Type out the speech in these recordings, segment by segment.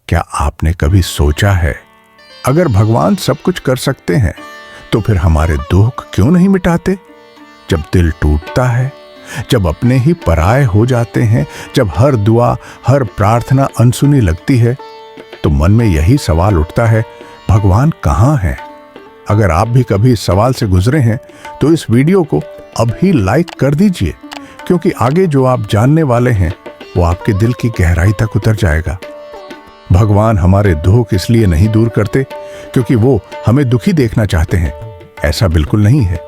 क्या आपने कभी सोचा है, अगर भगवान सब कुछ कर सकते हैं तो फिर हमारे दुख क्यों नहीं मिटाते? जब दिल टूटता है, जब अपने ही पराये हो जाते हैं, जब हर दुआ, हर प्रार्थना अनसुनी लगती है, तो मन में यही सवाल उठता है, भगवान कहाँ है? अगर आप भी कभी इस सवाल से गुजरे हैं तो इस वीडियो को अभी लाइक कर दीजिए, क्योंकि आगे जो आप जानने वाले हैं वो आपके दिल की गहराई तक उतर जाएगा। भगवान हमारे दुख इसलिए नहीं दूर करते क्योंकि वो हमें दुखी देखना चाहते हैं, ऐसा बिल्कुल नहीं है,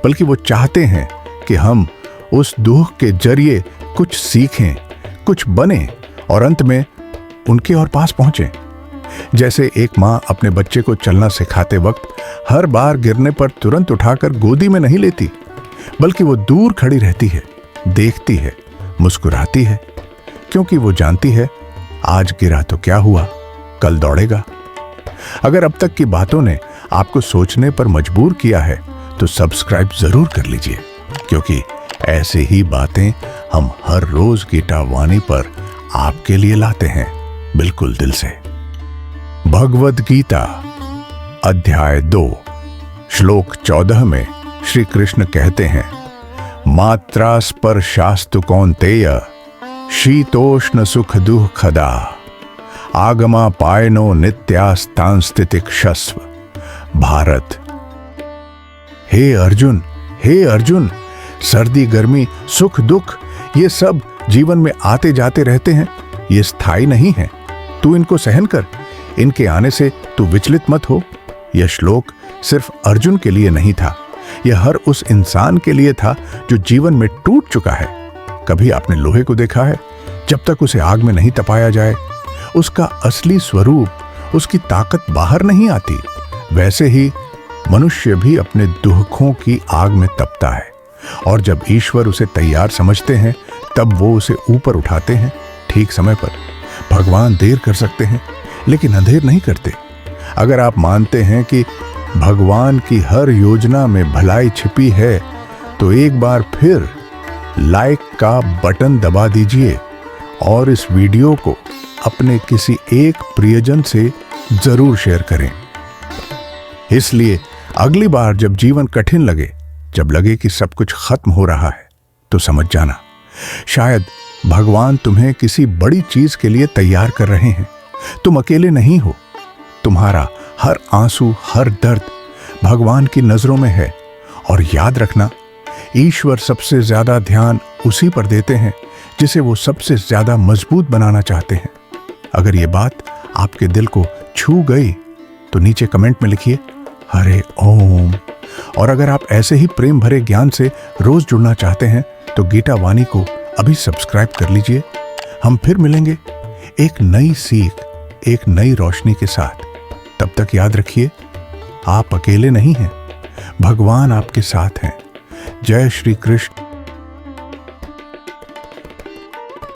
बल्कि वो चाहते हैं कि हम उस दुख के जरिए कुछ सीखें, कुछ बने और अंत में उनके और पास पहुंचें। जैसे एक माँ अपने बच्चे को चलना सिखाते वक्त हर बार गिरने पर तुरंत उठाकर गोदी में नहीं लेती, बल्कि वो दूर खड़ी रहती है, देखती है, मुस्कुराती है, क्योंकि वो जानती है आज गिरा तो क्या हुआ, कल दौड़ेगा। अगर अब तक की बातों ने आपको सोचने पर मजबूर किया है तो सब्सक्राइब जरूर कर लीजिए, क्योंकि ऐसे ही बातें हम हर रोज गीता वाणी पर आपके लिए लाते हैं, बिल्कुल दिल से। भगवद गीता अध्याय 2 श्लोक 14 में श्री कृष्ण कहते हैं, मात्रा स्पर्शास्तु कौन्तेय शीतोष्ण सुख दुःखदा आगमा पायनो नित्यास्तांस्तितिक्षस्व। भारत। हे अर्जुन, हे अर्जुन, सर्दी गर्मी सुख दुख ये सब जीवन में आते जाते रहते हैं, ये स्थायी नहीं है। तू इनको सहन कर, इनके आने से तू विचलित मत हो। यह श्लोक सिर्फ अर्जुन के लिए नहीं था, यह हर उस इंसान के लिए था जो जीवन में टूट चुका है। कभी आपने लोहे को देखा है? जब तक उसे आग में नहीं तपाया जाए उसका असली स्वरूप, उसकी ताकत बाहर नहीं आती। वैसे ही मनुष्य भी अपने दुखों की आग में तपता है, और जब ईश्वर उसे तैयार समझते हैं तब वो उसे ऊपर उठाते हैं ठीक समय पर। भगवान देर कर सकते हैं लेकिन अंधेर नहीं करते। अगर आप मानते हैं कि भगवान की हर योजना में भलाई छिपी है तो एक बार फिर लाइक का बटन दबा दीजिए और इस वीडियो को अपने किसी एक प्रियजन से जरूर शेयर करें। इसलिए अगली बार जब जीवन कठिन लगे, जब लगे कि सब कुछ खत्म हो रहा है, तो समझ जाना शायद भगवान तुम्हें किसी बड़ी चीज के लिए तैयार कर रहे हैं। तुम अकेले नहीं हो। तुम्हारा हर आंसू, हर दर्द भगवान की नजरों में है। और याद रखना, ईश्वर सबसे ज्यादा ध्यान उसी पर देते हैं जिसे वो सबसे ज्यादा मजबूत बनाना चाहते हैं। अगर ये बात आपके दिल को छू गई तो नीचे कमेंट में लिखिए हरे ओम। और अगर आप ऐसे ही प्रेम भरे ज्ञान से रोज जुड़ना चाहते हैं तो गीता वाणी को अभी सब्सक्राइब कर लीजिए। हम फिर मिलेंगे एक नई सीख, एक नई रोशनी के साथ। तब तक याद रखिए, आप अकेले नहीं हैं, भगवान आपके साथ हैं। जय श्री कृष्ण।